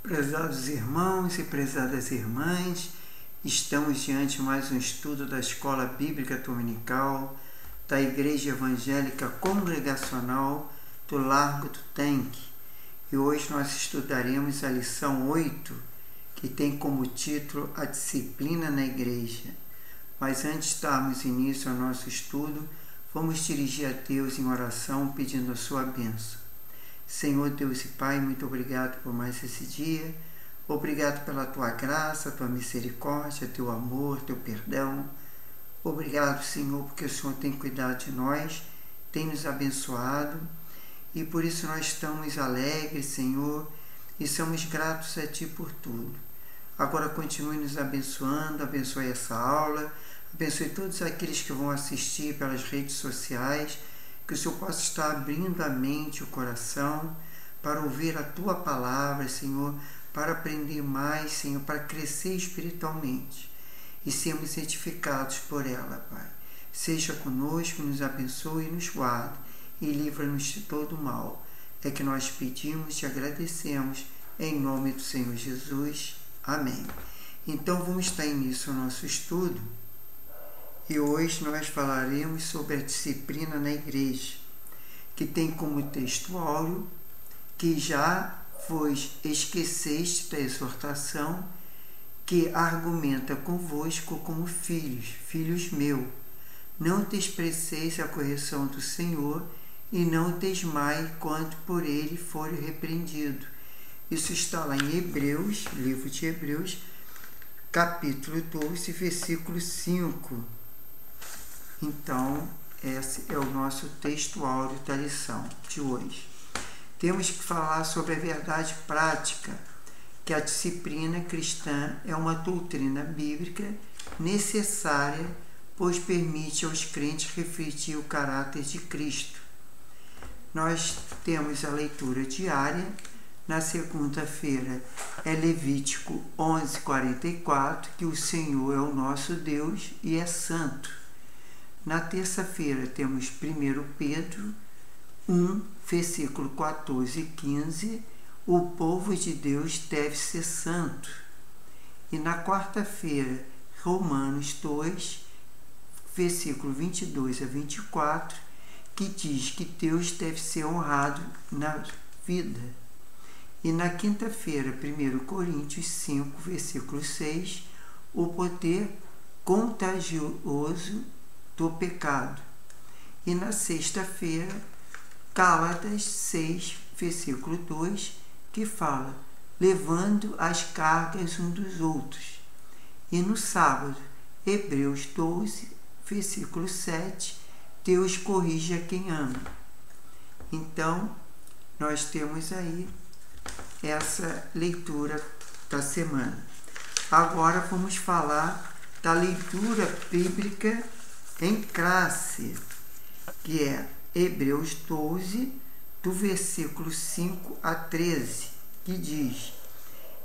Prezados irmãos e prezadas irmãs, estamos diante de mais um estudo da Escola Bíblica Dominical da Igreja Evangélica Congregacional do Largo do Tanque. E hoje nós estudaremos a lição 8, que tem como título A Disciplina na Igreja. Mas antes de darmos início ao nosso estudo, vamos dirigir a Deus em oração pedindo a sua bênção. Senhor Deus e Pai, muito obrigado por mais esse dia. Obrigado pela Tua graça, Tua misericórdia, Teu amor, Teu perdão. Obrigado, Senhor, porque o Senhor tem cuidado de nós, tem nos abençoado. E por isso nós estamos alegres, Senhor, e somos gratos a Ti por tudo. Agora continue nos abençoando, abençoe essa aula, abençoe todos aqueles que vão assistir pelas redes sociais, que o Senhor possa estar abrindo a mente, o coração, para ouvir a Tua palavra, Senhor, para aprender mais, Senhor, para crescer espiritualmente e sermos edificados por ela, Pai. Seja conosco, nos abençoe e nos guarde e livra-nos de todo mal. É que nós pedimos e agradecemos em nome do Senhor Jesus. Amém. Então vamos dar início ao nosso estudo. E hoje nós falaremos sobre a disciplina na igreja, que tem como texto áureo que já vos esqueceste da exortação que argumenta convosco como filhos meus. Não despreceis a correção do Senhor e não desmaie quanto por ele for repreendido. Isso está lá em Hebreus, livro de Hebreus, capítulo 12, versículo 5. Então, esse é o nosso texto áureo da lição de hoje. Temos que falar sobre a verdade prática, que a disciplina cristã é uma doutrina bíblica necessária, pois permite aos crentes refletir o caráter de Cristo. Nós temos a leitura diária. Na segunda-feira é Levítico 11:44, que o Senhor é o nosso Deus e é santo. Na terça-feira temos 1 Pedro 1, versículo 14 e 15, o povo de Deus deve ser santo. E na quarta-feira, Romanos 2, versículo 22 a 24, que diz que Deus deve ser honrado na vida. E na quinta-feira, 1 Coríntios 5, versículo 6, o poder contagioso do pecado. E na sexta-feira, Gálatas 6, versículo 2, que fala, levando as cargas uns dos outros. E no sábado, Hebreus 12, versículo 7, Deus corrige a quem ama. Então, nós temos aí essa leitura da semana. Agora vamos falar da leitura bíblica em classe, que é Hebreus 12, do versículo 5 a 13, que diz,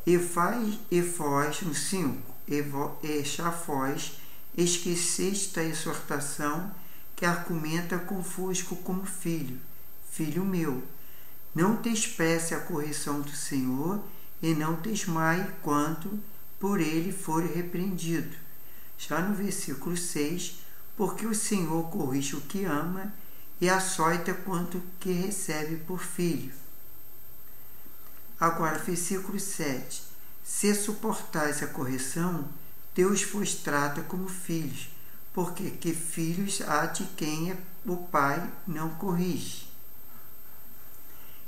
e vós, no 5, e já vós esqueceste da exortação que argumenta convosco como filho meu. Não despreze a correção do Senhor e não desmaie quanto por ele for repreendido. Já no versículo 6, porque o Senhor corrige o que ama e açoita quanto que recebe por filho. Agora, versículo 7. Se suportais a correção, Deus vos trata como filhos, porque que filhos há de quem o Pai não corrige.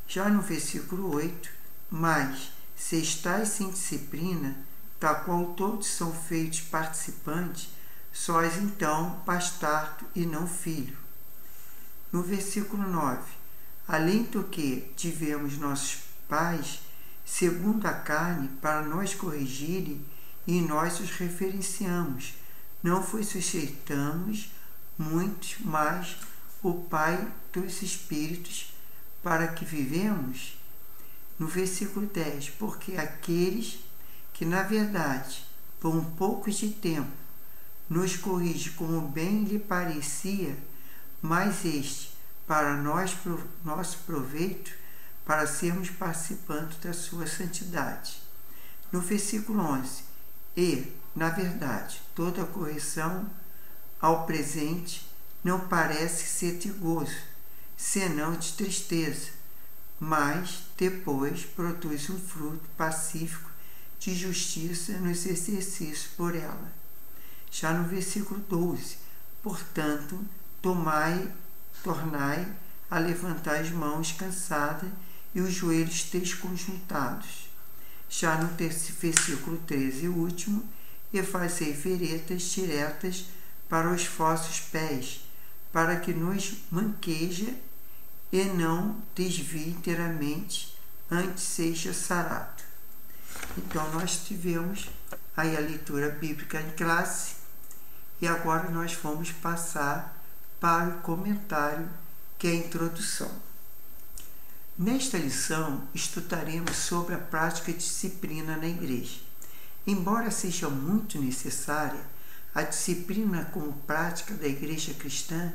Já no versículo 8, mas se estáis sem disciplina, da qual todos são feitos participantes, sois então bastardo e não filho. No versículo 9, além do que tivemos nossos pais, segundo a carne, para nós corrigirem, e nós os referenciamos, não vos sujeitamos muito mais o Pai dos Espíritos, para que vivemos. No versículo 10, porque aqueles que, na verdade, por um pouco de tempo, nos corrige como bem lhe parecia, mas este, para nosso proveito, para sermos participantes da sua santidade. No versículo 11, e, na verdade, toda correção ao presente não parece ser de gozo, senão de tristeza, mas depois produz um fruto pacífico de justiça nos exercícios por ela. Já no versículo 12, portanto, tornai a levantar as mãos cansadas e os joelhos desconjuntados. Já no versículo 13, o último, e fazei veredas diretas para os vossos pés, para que nos manqueja e não desvie inteiramente, antes seja sarado. Então, nós tivemos aí a leitura bíblica em classe e agora nós vamos passar para o comentário, que é a introdução. Nesta lição, estudaremos sobre a prática de disciplina na igreja. Embora seja muito necessária, a disciplina como prática da igreja cristã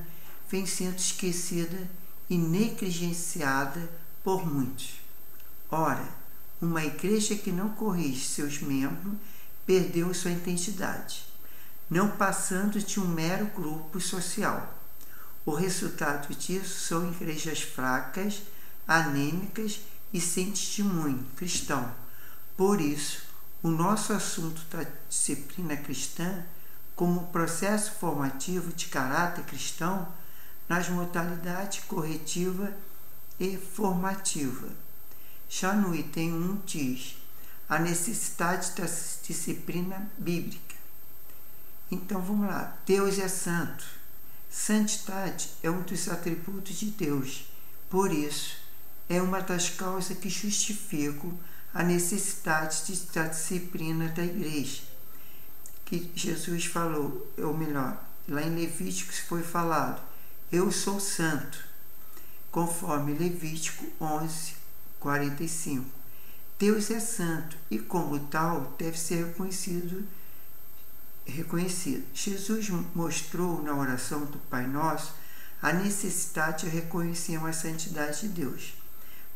vem sendo esquecida e negligenciada por muitos. Ora, uma igreja que não corrige seus membros perdeu sua identidade, não passando de um mero grupo social. O resultado disso são igrejas fracas, anêmicas e sem testemunho cristão. Por isso, o nosso assunto da disciplina cristã, como processo formativo de caráter cristão, nas modalidades corretiva e formativa. Já no item 1 diz a necessidade da disciplina bíblica. Então vamos lá. Deus é santo. Santidade é um dos atributos de Deus. Por isso, é uma das causas que justificam a necessidade da disciplina da igreja. Que Jesus falou, ou melhor, lá em Levíticos foi falado, eu sou santo, conforme Levítico 11, 45. Deus é santo e, como tal, deve ser reconhecido. Jesus mostrou na oração do Pai Nosso a necessidade de reconhecer a santidade de Deus,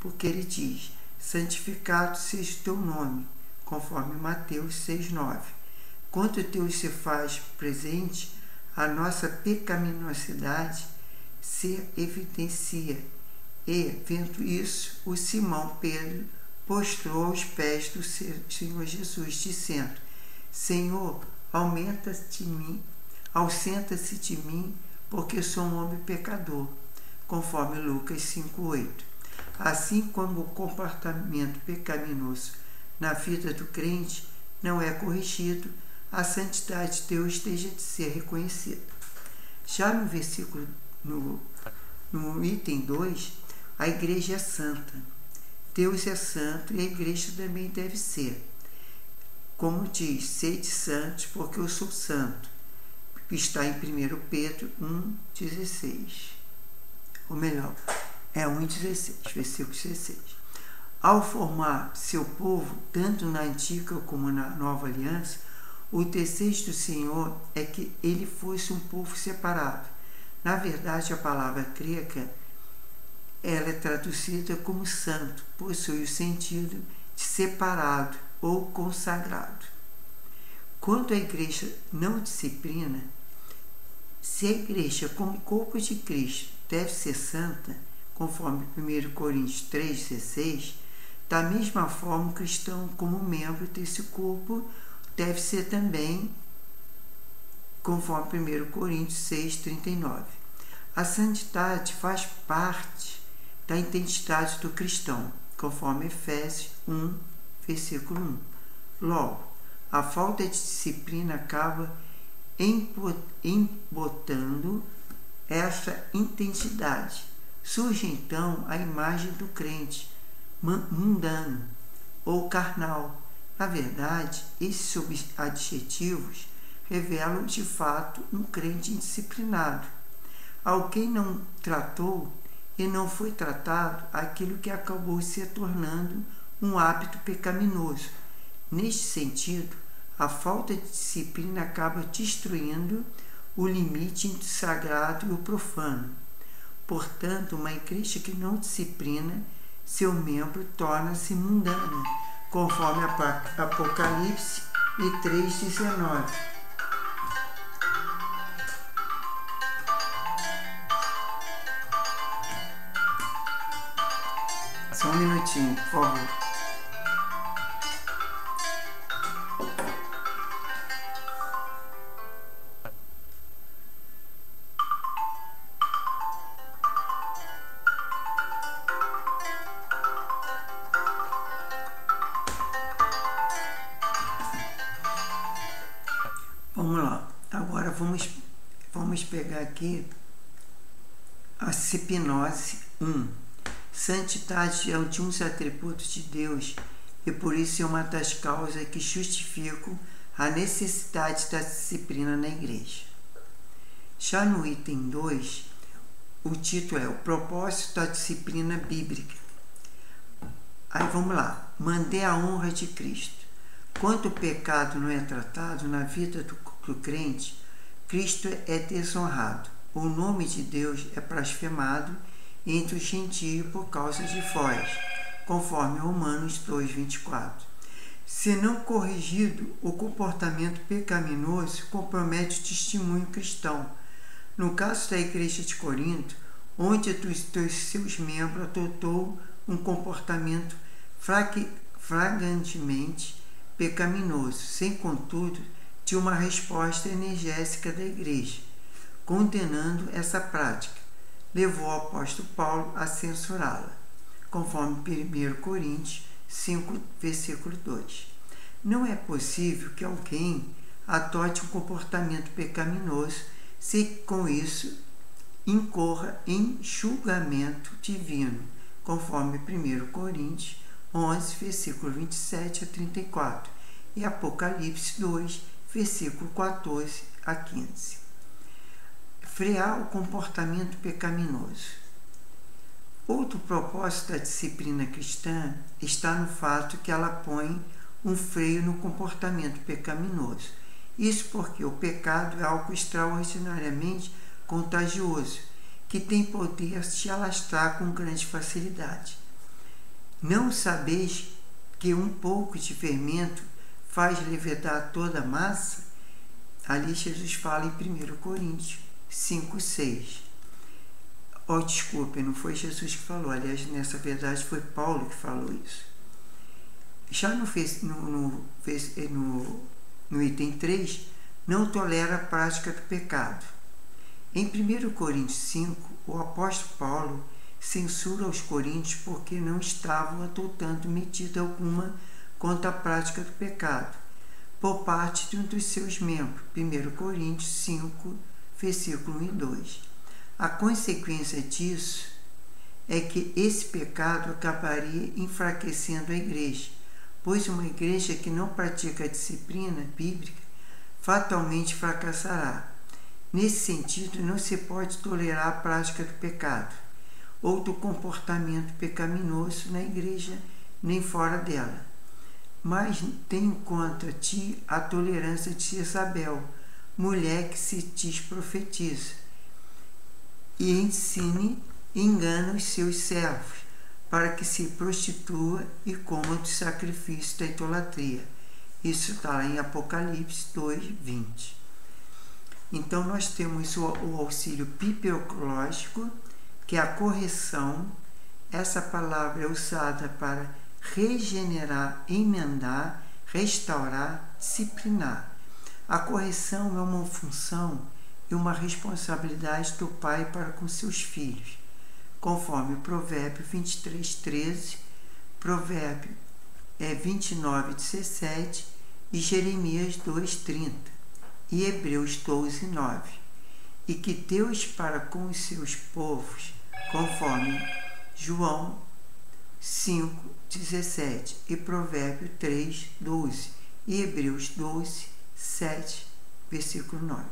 porque ele diz, santificado seja o teu nome, conforme Mateus 6,9. Quando Deus se faz presente, a nossa pecaminosidade se evidencia. E, vendo isso, o Simão Pedro postrou aos pés do Senhor Jesus, dizendo, Senhor, ausenta-se de mim, porque sou um homem pecador, conforme Lucas 5,8. Assim como o comportamento pecaminoso na vida do crente não é corrigido, a santidade de Deus deixa de ser reconhecida. Já no versículo, no item 2, a igreja é santa. Deus é santo e a igreja também deve ser. Como diz, sede santos, porque eu sou santo. Está em 1 Pedro 1,16. Ou melhor, é 1,16, versículo 16. Ao formar seu povo, tanto na antiga como na nova aliança, o desejo do Senhor é que ele fosse um povo separado. Na verdade, a palavra grega ela é traduzida como santo, possui o sentido de separado ou consagrado. Quando a igreja não disciplina, se a igreja, como corpo de Cristo, deve ser santa, conforme 1 Coríntios 3,16, da mesma forma o cristão, como membro desse corpo, deve ser também, conforme 1 Coríntios 6,39. A santidade faz parte da identidade do cristão, conforme Efésios 1, versículo 1. Logo, a falta de disciplina acaba embotando esta identidade. Surge então a imagem do crente mundano ou carnal. Na verdade, esses adjetivos revelam de fato um crente indisciplinado. Alguém não tratou e não foi tratado aquilo que acabou se tornando um hábito pecaminoso. Neste sentido, a falta de disciplina acaba destruindo o limite entre o sagrado e o profano. Portanto, uma igreja que não disciplina seu membro torna-se mundano, conforme Apocalipse 3,19. Só um minutinho, por favor. Vamos lá. Agora vamos pegar aqui a Cipnose 1. Santidade é um dos atributos de Deus e por isso é uma das causas que justificam a necessidade da disciplina na igreja. Já no item 2, o título é o propósito da disciplina bíblica. Aí vamos lá. Manter a honra de Cristo. Quando o pecado não é tratado na vida do crente, Cristo é desonrado. O nome de Deus é blasfemado entre os gentios por causa de vós, conforme Romanos 2,24. Se não corrigido, o comportamento pecaminoso compromete o testemunho cristão. No caso da igreja de Corinto, onde dos seus membros adotou um comportamento flagrantemente pecaminoso, sem contudo de uma resposta energética da igreja, condenando essa prática, levou o apóstolo Paulo a censurá-la, conforme 1 Coríntios 5, versículo 2. Não é possível que alguém adote um comportamento pecaminoso se com isso incorra em julgamento divino, conforme 1 Coríntios 11, versículo 27 a 34 e Apocalipse 2, versículo 14 a 15. Frear o comportamento pecaminoso. Outro propósito da disciplina cristã está no fato que ela põe um freio no comportamento pecaminoso. Isso porque o pecado é algo extraordinariamente contagioso, que tem poder a te alastrar com grande facilidade. Não sabeis que um pouco de fermento faz levedar toda a massa? Ali Jesus fala em 1 Coríntios 5,6. Desculpe, não foi Jesus que falou. Aliás, nessa verdade foi Paulo que falou isso. Já no item 3, não tolera a prática do pecado. Em 1 Coríntios 5, o apóstolo Paulo censura os coríntios porque não estavam adotando medida alguma contra a prática do pecado, por parte de um dos seus membros. 1 Coríntios 5, versículo 1 e 2. A consequência disso é que esse pecado acabaria enfraquecendo a igreja, pois uma igreja que não pratica a disciplina bíblica fatalmente fracassará. Nesse sentido, não se pode tolerar a prática do pecado ou do comportamento pecaminoso na igreja nem fora dela. Mas tenho contra ti a tolerância de Jezabel, mulher que se diz profetiza, e engana os seus servos, para que se prostitua e coma dos sacrifícios da idolatria. Isso está lá em Apocalipse 2:20. Então nós temos o auxílio psicológico, que é a correção. Essa palavra é usada para regenerar, emendar, restaurar, disciplinar. A correção é uma função e uma responsabilidade do pai para com seus filhos, conforme Provérbio 23:13, Provérbio 29:17 e Jeremias 2:30 e Hebreus 12:9. E que Deus para com os seus povos, conforme João 5:17 e Provérbio 3:12 e Hebreus 12:7, versículo 9.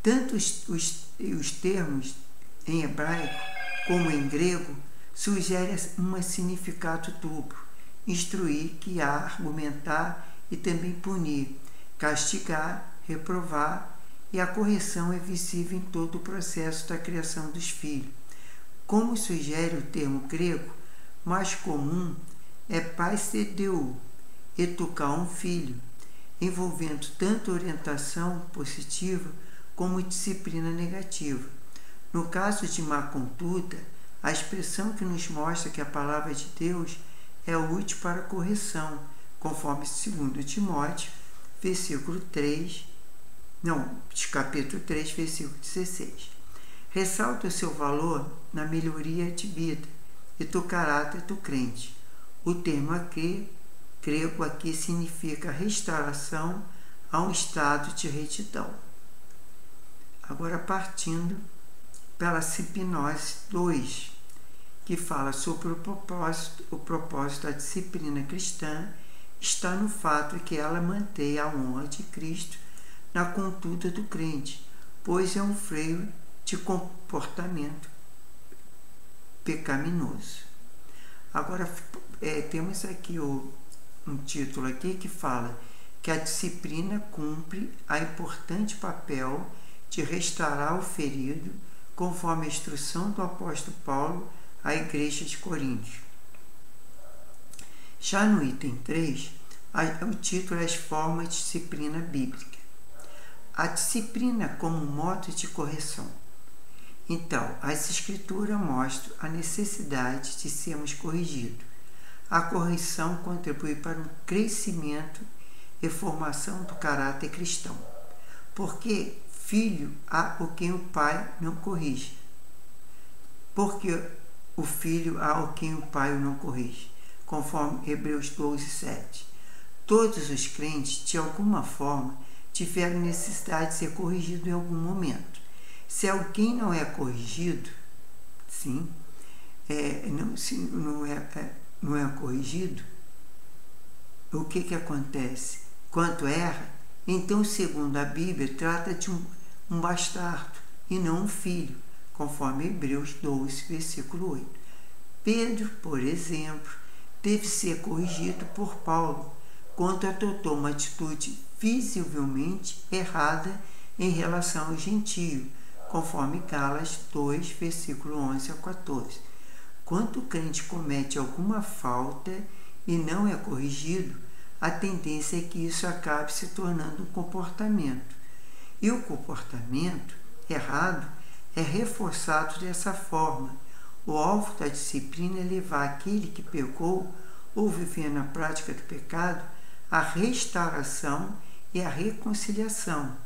Tanto os termos em hebraico como em grego sugerem um significado duplo: instruir, guiar, argumentar e também punir, castigar, reprovar, e a correção é visível em todo o processo da criação dos filhos. Como sugere o termo grego, mais comum é paistheideu, educar um filho, envolvendo tanto orientação positiva como disciplina negativa. No caso de má conduta, a expressão que nos mostra que a palavra de Deus é útil para correção, conforme 2 Timóteo, capítulo 3, versículo 16. Ressalta o seu valor na melhoria de vida e do caráter do crente. O termo grego aqui significa restauração a um estado de retidão. Agora partindo pela Sipnose 2, que fala sobre o propósito da disciplina cristã está no fato de que ela mantém a honra de Cristo na conduta do crente, pois é um freio de comportamento pecaminoso. Agora temos aqui um título aqui que fala que a disciplina cumpre a importante papel de restaurar o ferido, conforme a instrução do apóstolo Paulo à igreja de Corinto. Já no item 3, o título é as formas de disciplina bíblica. A disciplina como modo de correção. Então, as escrituras mostram a necessidade de sermos corrigidos. A correção contribui para um crescimento e formação do caráter cristão. Porque filho há o quem o pai não corrige. Porque o filho há o quem o pai não corrige. Conforme Hebreus 12, 7. Todos os crentes, de alguma forma, tiveram necessidade de ser corrigidos em algum momento. Se alguém não é corrigido, não é corrigido, o que acontece? Quando erra, então, segundo a Bíblia, trata de um bastardo e não um filho, conforme Hebreus 12, versículo 8. Pedro, por exemplo, teve ser corrigido por Paulo quando adotou uma atitude visivelmente errada em relação ao gentio, conforme Gálatas 2, versículo 11 a 14. Quando o crente comete alguma falta e não é corrigido, a tendência é que isso acabe se tornando um comportamento. E o comportamento errado é reforçado dessa forma. O alvo da disciplina é levar aquele que pecou ou viver na prática do pecado à restauração e à reconciliação,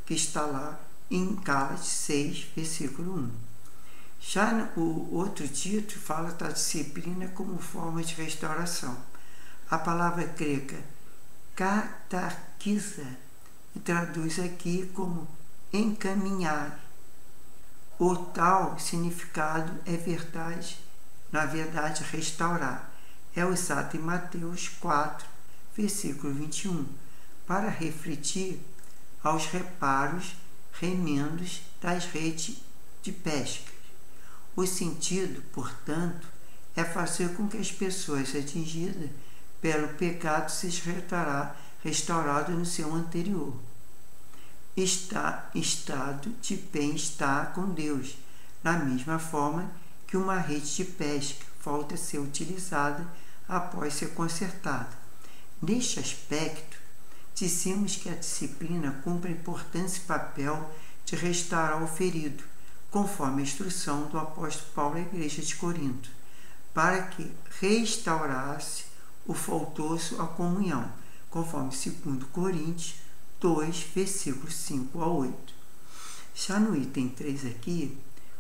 que está lá em Gálatas 6, versículo 1. Já o outro título fala da disciplina como forma de restauração. A palavra grega katarkiza traduz aqui como encaminhar. O tal significado é verdade, na verdade, restaurar. É usado em Mateus 4, versículo 21, para refletir aos remendos das redes de pesca. O sentido, portanto, é fazer com que as pessoas atingidas pelo pecado sejam restauradas no seu anterior estado de bem-estar com Deus, na mesma forma que uma rede de pesca volta a ser utilizada após ser consertada. Neste aspecto, dissemos que a disciplina cumpre importante papel de restaurar o ferido, conforme a instrução do apóstolo Paulo à igreja de Corinto, para que restaurasse o faltoso à comunhão, conforme 2 Coríntios 2, versículos 5 a 8. Já no item 3 aqui,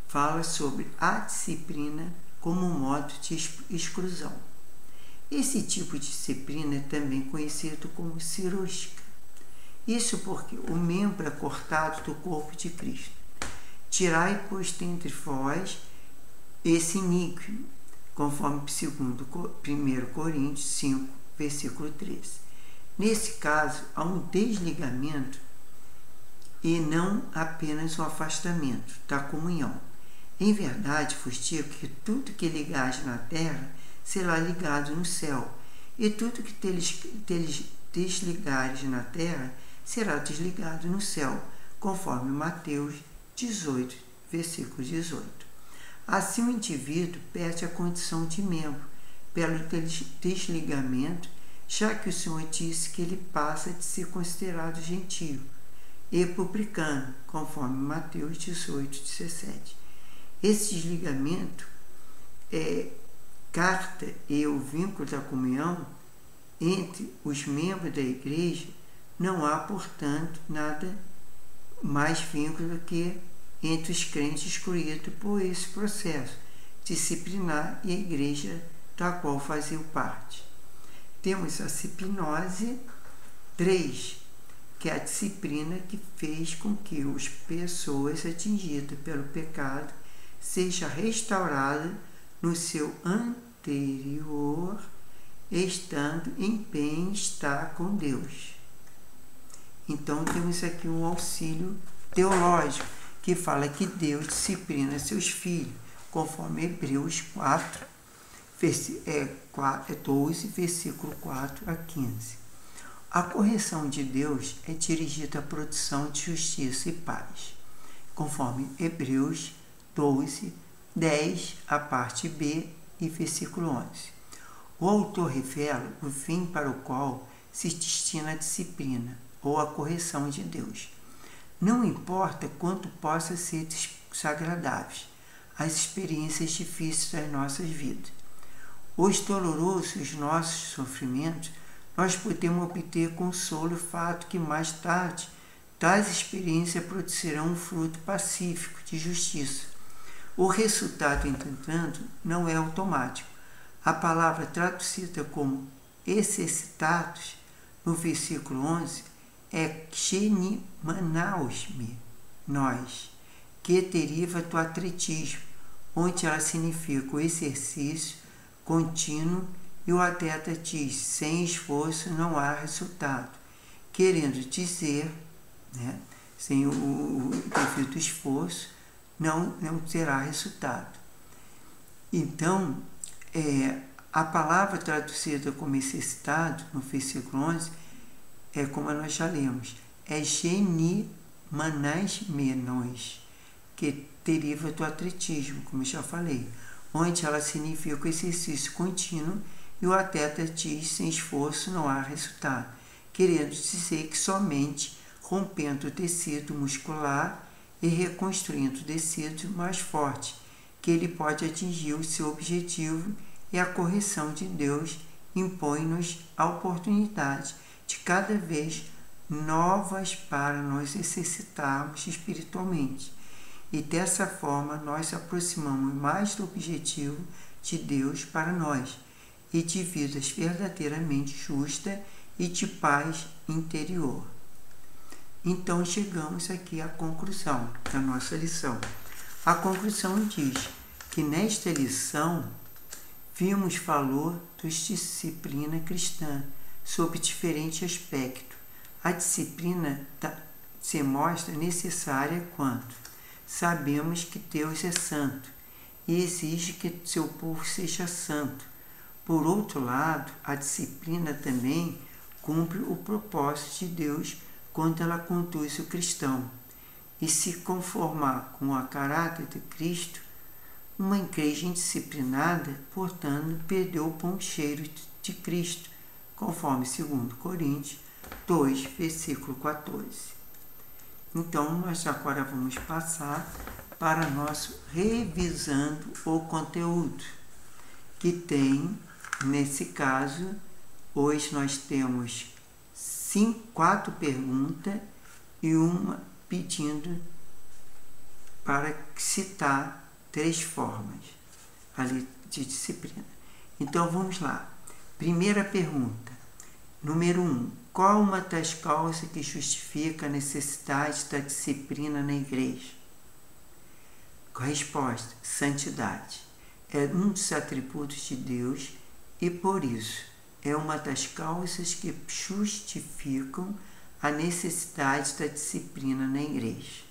fala sobre a disciplina como um modo de exclusão. Esse tipo de disciplina é também conhecido como cirúrgica. Isso porque o membro é cortado do corpo de Cristo. Tirai, pois, dentre vós esse iníquo, conforme 1 Coríntios 5, versículo 13. Nesse caso, há um desligamento e não apenas um afastamento da comunhão. Em verdade, vos digo que tudo que ligares na terra será ligado no céu, e tudo que desligares na terra será desligado no céu, conforme Mateus 18, versículo 18. Assim o indivíduo perde a condição de membro pelo desligamento, já que o Senhor disse que ele passa de ser considerado gentio e publicano, conforme Mateus 18:17. Esse desligamento carta e o vínculo da comunhão entre os membros da igreja, não há, portanto, nada mais vínculo que entre os crentes excluídos por esse processo disciplinar e a igreja da qual faziam parte. Temos a Cipnose 3, que é a disciplina que fez com que as pessoas atingidas pelo pecado sejam restauradas no seu anterior, estando em bem-estar com Deus. Então temos aqui um auxílio teológico que fala que Deus disciplina seus filhos, conforme Hebreus 12, versículo 4 a 15. A correção de Deus é dirigida à produção de justiça e paz, conforme Hebreus 12, 10, a parte B e versículo 11. O autor revela o fim para o qual se destina a disciplina ou a correção de Deus. Não importa quanto possa ser desagradáveis as experiências difíceis das nossas vidas. Os dolorosos, os nossos sofrimentos, nós podemos obter consolo o fato que mais tarde tais experiências produzirão um fruto pacífico de justiça. O resultado, entretanto, não é automático. A palavra traduzida como exercitados no versículo 11 é genimanosme, nós, que deriva do atletismo, onde ela significa o exercício contínuo, e o atleta diz, sem esforço não há resultado, querendo dizer, sem o devido esforço não terá resultado. Então, a palavra traduzida como exercitado no versículo 11 é como nós já lemos, é genimanosmenos, que deriva do atletismo, como eu já falei, onde ela significa o exercício contínuo e o atleta diz, sem esforço não há resultado, querendo dizer que somente rompendo o tecido muscular e reconstruindo o tecido mais forte, que ele pode atingir o seu objetivo, e a correção de Deus impõe-nos a oportunidade de cada vez novas para nos exercitarmos espiritualmente. E dessa forma nós aproximamos mais do objetivo de Deus para nós e de vidas verdadeiramente justas e de paz interior. Então chegamos aqui à conclusão da nossa lição. A conclusão diz que nesta lição vimos valor da disciplina cristã sob diferentes aspectos. A disciplina se mostra necessária quanto sabemos que Deus é santo e exige que seu povo seja santo. Por outro lado, a disciplina também cumpre o propósito de Deus quando ela conduz o cristão. E se conformar com o caráter de Cristo, uma igreja indisciplinada, portanto, perdeu o bom cheiro de Cristo, conforme 2 Coríntios 2, versículo 14. Então, nós agora vamos passar para nosso revisando o conteúdo, que tem, nesse caso, hoje nós temos 4 perguntas e uma pedindo para citar 3 formas ali de disciplina. Então, vamos lá. Primeira pergunta, número 1. Qual uma das causas que justifica a necessidade da disciplina na igreja? Resposta: santidade. É um dos atributos de Deus e, por isso, é uma das causas que justificam a necessidade da disciplina na igreja.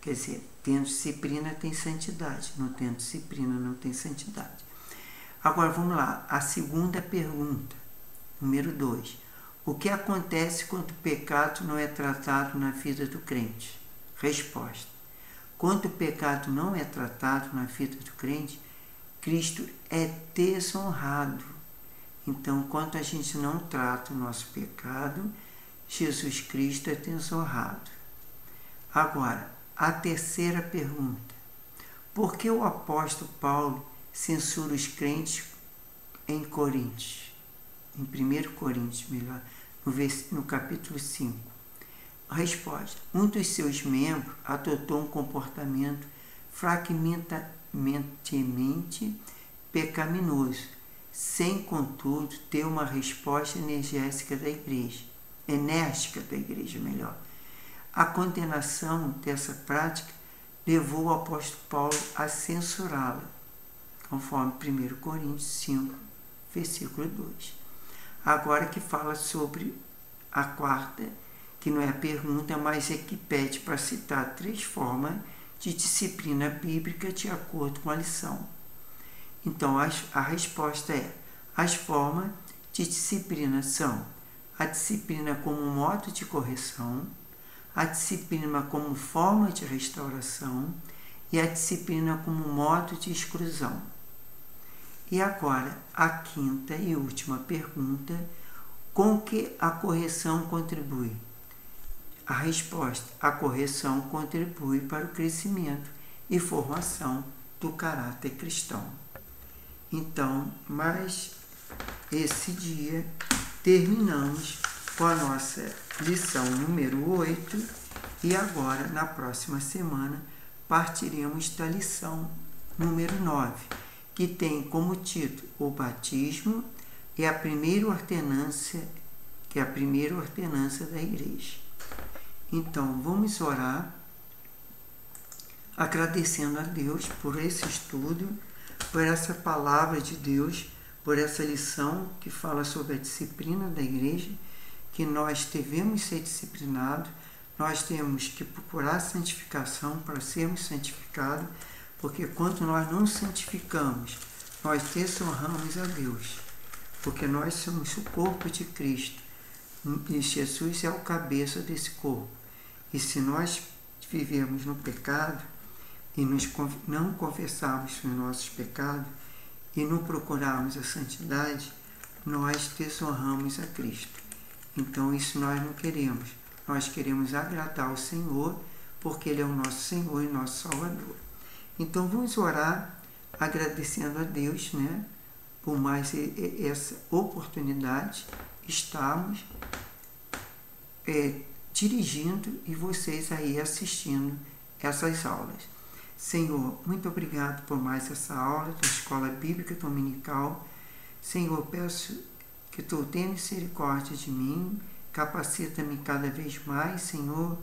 Quer dizer, tendo disciplina tem santidade, não tendo disciplina não tem santidade. Agora vamos lá, a segunda pergunta, número 2. O que acontece quando o pecado não é tratado na vida do crente? Resposta: quando o pecado não é tratado na vida do crente, Cristo é desonrado. Então, enquanto a gente não trata o nosso pecado, Jesus Cristo é desonrado. Agora, a terceira pergunta. Por que o apóstolo Paulo censura os crentes em Coríntios? Em 1 Coríntios, melhor, no capítulo 5. A resposta. Um dos seus membros adotou um comportamento fragmentarmente pecaminoso, sem, contudo, ter uma resposta enérgica da igreja. A condenação dessa prática levou o apóstolo Paulo a censurá-la, conforme 1 Coríntios 5, versículo 2. Agora que fala sobre a quarta, que não é a pergunta, mas é que pede para citar 3 formas de disciplina bíblica de acordo com a lição. Então, a resposta é: as formas de disciplina são a disciplina como modo de correção, a disciplina como forma de restauração e a disciplina como modo de exclusão. E agora, a quinta e última pergunta: com que a correção contribui? A resposta: a correção contribui para o crescimento e formação do caráter cristão. Então, mais esse dia, terminamos com a nossa lição número 8 e agora, na próxima semana, partiremos da lição número 9, que tem como título o batismo e a primeira ordenança, que é a primeira ordenança da igreja. Então, vamos orar, agradecendo a Deus por esse estudo, por essa palavra de Deus, por essa lição que fala sobre a disciplina da igreja, que nós devemos ser disciplinados, nós temos que procurar santificação para sermos santificados, porque quando nós não santificamos, nós desonramos a Deus, porque nós somos o corpo de Cristo e Jesus é o cabeça desse corpo. E se nós vivermos no pecado e não confessarmos os nossos pecados e não procurarmos a santidade, nós desonramos a Cristo. Então isso nós não queremos. Nós queremos agradar ao Senhor, porque Ele é o nosso Senhor e nosso Salvador. Então vamos orar agradecendo a Deus, por mais essa oportunidade, estarmos dirigindo e vocês aí assistindo essas aulas. Senhor, muito obrigado por mais essa aula da Escola Bíblica Dominical. Senhor, peço que Tu tenha misericórdia de mim, capacita-me cada vez mais, Senhor,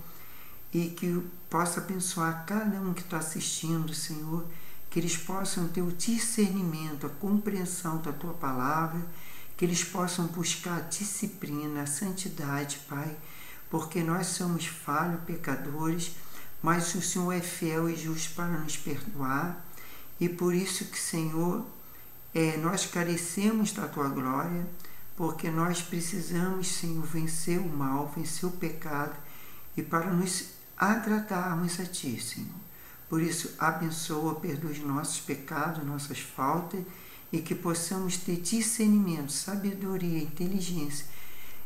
e que possa abençoar cada um que está assistindo, Senhor, que eles possam ter o discernimento, a compreensão da Tua palavra, que eles possam buscar a disciplina, a santidade, Pai, porque nós somos falhos, pecadores, mas o Senhor é fiel e justo para nos perdoar, e por isso que, Senhor, nós carecemos da Tua glória, porque nós precisamos, Senhor, vencer o mal, vencer o pecado, e para nos agradarmos a Ti, Senhor. Por isso, abençoa, perdoa os nossos pecados, nossas faltas, e que possamos ter discernimento, sabedoria, inteligência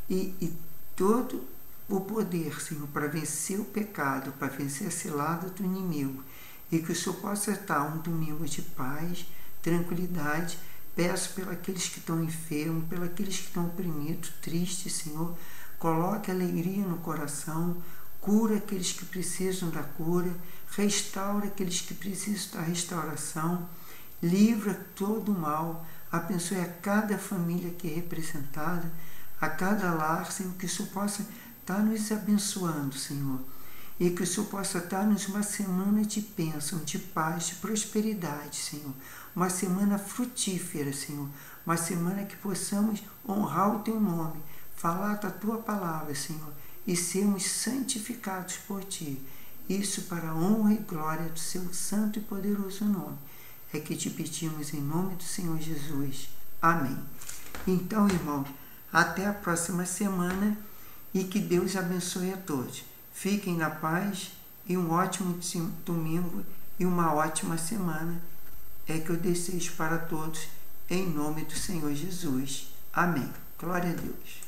e todo o poder, Senhor, para vencer o pecado, para vencer a cilada do inimigo, e que o Senhor possa estar um domingo de paz, tranquilidade. Peço pelos que estão enfermos, pelos que estão oprimidos, tristes, Senhor, coloque alegria no coração, cura aqueles que precisam da cura, restaura aqueles que precisam da restauração, livra todo o mal, abençoe a cada família que é representada, a cada lar, Senhor, que o Senhor possa estar nos abençoando, Senhor, e que o Senhor possa dar-nos uma semana de bênção, de paz, de prosperidade, Senhor, uma semana frutífera, Senhor, uma semana que possamos honrar o Teu nome, falar da Tua palavra, Senhor, e sermos santificados por Ti, isso para a honra e glória do Seu santo e poderoso nome, é que te pedimos em nome do Senhor Jesus. Amém. Então, irmãos, até a próxima semana e que Deus abençoe a todos. Fiquem na paz e um ótimo domingo e uma ótima semana. é que eu desejo para todos, em nome do Senhor Jesus. Amém. Glória a Deus.